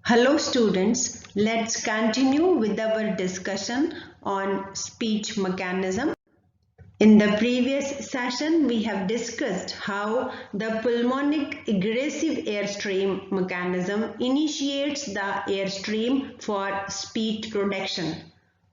Hello students, let's continue with our discussion on speech mechanism. In the previous session, we have discussed how the pulmonic aggressive airstream mechanism initiates the airstream for speech production.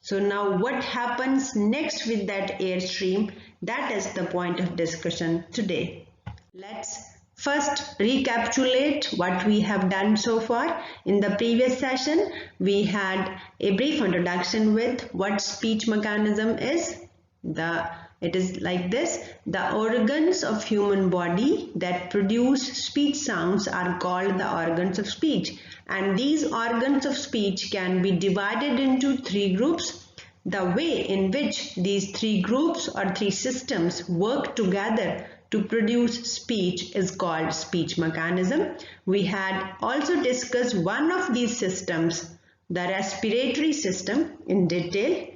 So now what happens next with that airstream? That is the point of discussion today. Let's first recapitulate what we have done so far. In the previous session, we had a brief introduction with what speech mechanism is. It is like this: the organs of human body that produce speech sounds are called the organs of speech, and these organs of speech can be divided into three groups. The way in which these three groups or three systems work together to produce speech is called speech mechanism. We had also discussed one of these systems, the respiratory system, in detail,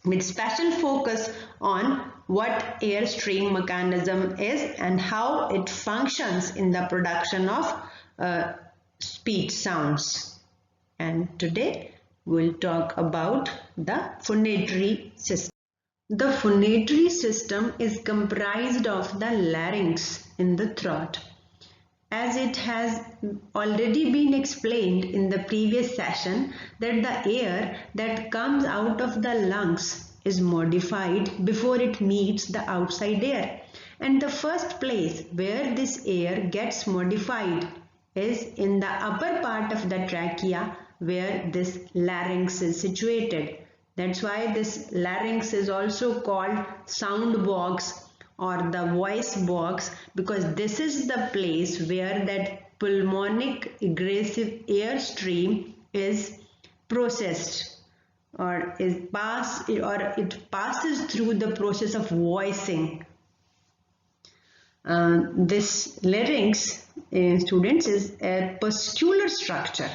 with special focus on what airstream mechanism is and how it functions in the production of speech sounds. And today we'll talk about the phonatory system. The phonatory system is comprised of the larynx in the throat. As it has already been explained in the previous session, that the air that comes out of the lungs is modified before it meets the outside air. And the first place where this air gets modified is in the upper part of the trachea, where this larynx is situated. That's why this larynx is also called sound box or the voice box, because this is the place where that pulmonic aggressive airstream is processed or it passes through the process of voicing. This larynx, students, is a muscular structure,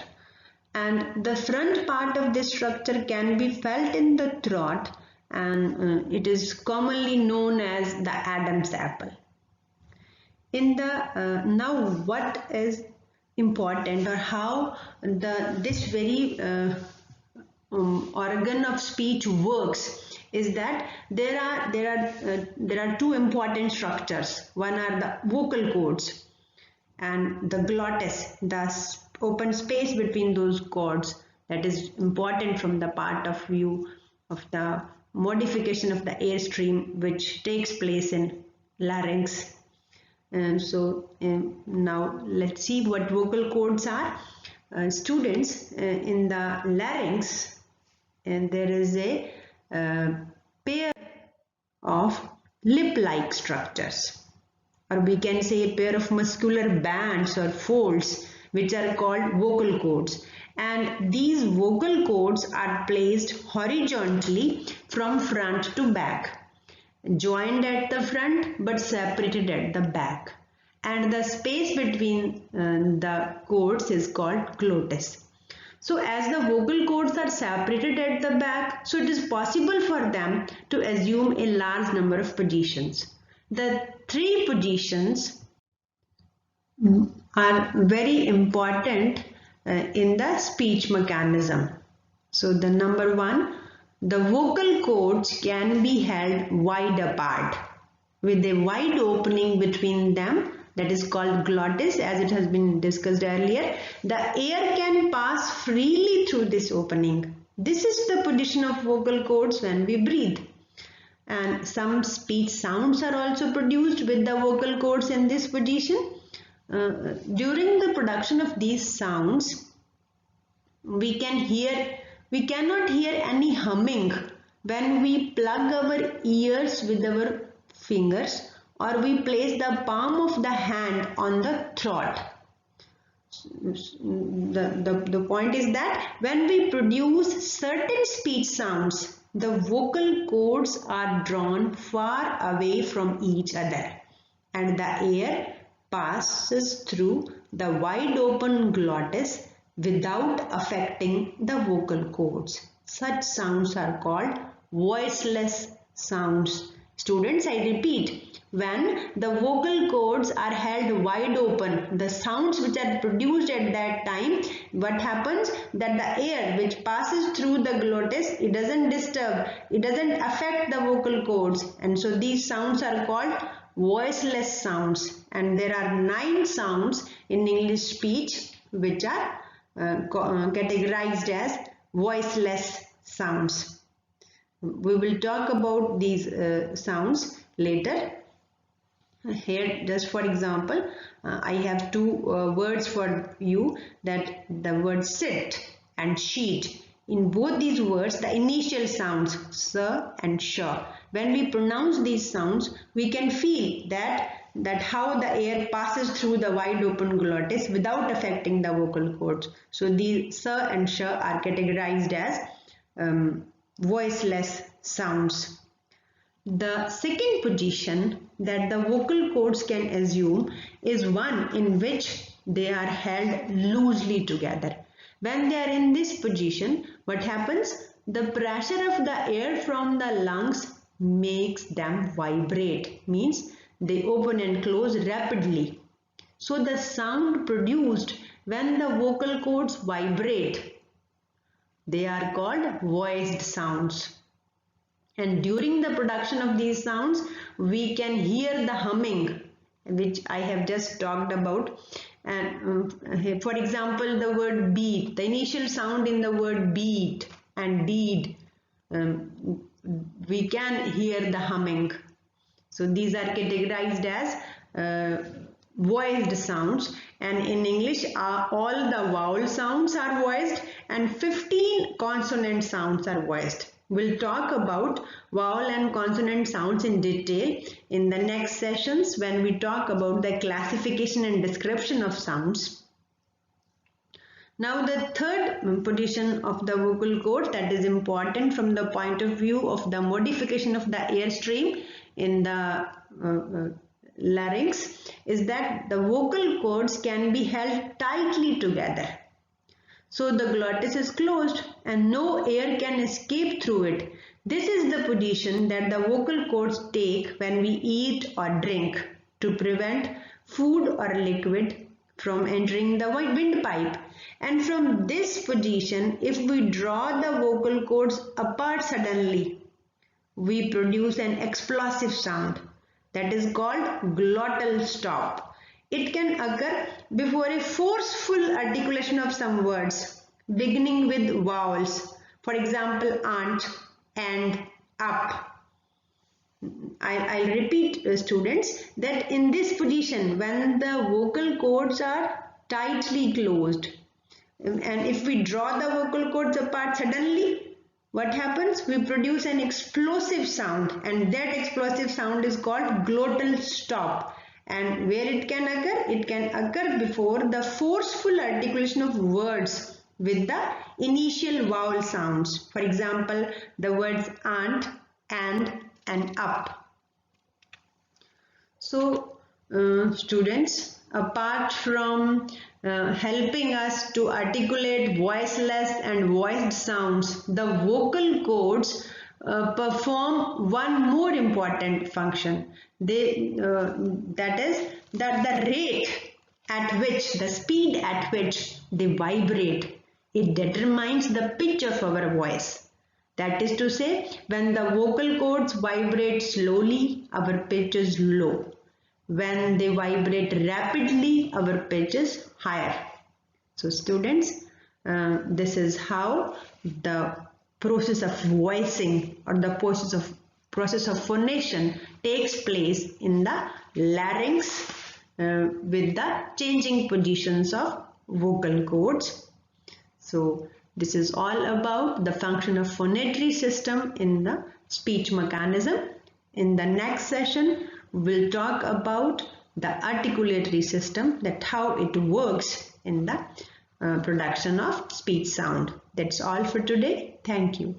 and the front part of this structure can be felt in the throat, and it is commonly known as the Adam's apple. Now what is important, or how this very organ of speech works, is that there are two important structures. One are the vocal cords and the glottis, the open space between those cords, that is important from the part of view of the modification of the airstream which takes place in larynx. Now let's see what vocal cords are. Students, in the larynx, and there is a pair of lip-like structures, or we can say a pair of muscular bands or folds, which are called vocal cords. And these vocal cords are placed horizontally from front to back, joined at the front but separated at the back. And the space between the cords is called glottis. So as the vocal cords are separated at the back, so it is possible for them to assume a large number of positions. The three positions are very important in the speech mechanism. So the number one, the vocal cords can be held wide apart with a wide opening between them, that is called glottis, as it has been discussed earlier. The air can pass freely through this opening. This is the position of vocal cords when we breathe. And some speech sounds are also produced with the vocal cords in this position. During the production of these sounds, we cannot hear any humming when we plug our ears with our fingers, or we place the palm of the hand on the throat. The point is that when we produce certain speech sounds, the vocal cords are drawn far away from each other, and the air passes through the wide open glottis without affecting the vocal cords. Such sounds are called voiceless sounds. Students, I repeat, when the vocal cords are held wide open, the sounds which are produced at that time, what happens that the air which passes through the glottis, it doesn't disturb, it doesn't affect the vocal cords, and so these sounds are called voiceless sounds. And there are 9 sounds in English speech which are categorized as voiceless sounds. We will talk about these sounds later. Here, just for example, I have 2 words for you, that the word sit and sheet. In both these words, the initial sounds s and sh. When we pronounce these sounds, we can feel that how the air passes through the wide open glottis without affecting the vocal cords. So these s and sh are categorized as voiceless sounds. The second position that the vocal cords can assume is one in which they are held loosely together. When they are in this position, what happens? The pressure of the air from the lungs makes them vibrate, means they open and close rapidly. So the sound produced when the vocal cords vibrate, they are called voiced sounds. And during the production of these sounds, we can hear the humming, which I have just talked about. And for example, the word beat, the initial sound in the word beat and deed, we can hear the humming. So these are categorized as voiced sounds, and in English all the vowel sounds are voiced and 15 consonant sounds are voiced. We'll talk about vowel and consonant sounds in detail in the next sessions when we talk about the classification and description of sounds. Now the third position of the vocal cords that is important from the point of view of the modification of the airstream in the larynx is that the vocal cords can be held tightly together. So the glottis is closed and no air can escape through it. This is the position that the vocal cords take when we eat or drink to prevent food or liquid from entering the windpipe. And from this position, if we draw the vocal cords apart suddenly, we produce an explosive sound that is called glottal stop. It can occur before a forceful articulation of some words beginning with vowels. For example, aunt, and, up. I'll repeat, students, that in this position when the vocal cords are tightly closed and if we draw the vocal cords apart suddenly, what happens? We produce an explosive sound, and that explosive sound is called glottal stop. And where it can occur? It can occur before the forceful articulation of words with the initial vowel sounds. For example, the words aunt, and up. So, students, apart from helping us to articulate voiceless and voiced sounds, the vocal cords perform one more important function. That is that the rate at which, the speed at which they vibrate, it determines the pitch of our voice. That is to say, when the vocal cords vibrate slowly, our pitch is low. When they vibrate rapidly, our pitch is higher. So students, this is how the process of voicing or the process of phonation takes place in the larynx with the changing positions of vocal cords. So this is all about the function of phonatory system in the speech mechanism. In the next session, we'll talk about the articulatory system, that how it works in the production of speech sound. That's all for today. Thank you.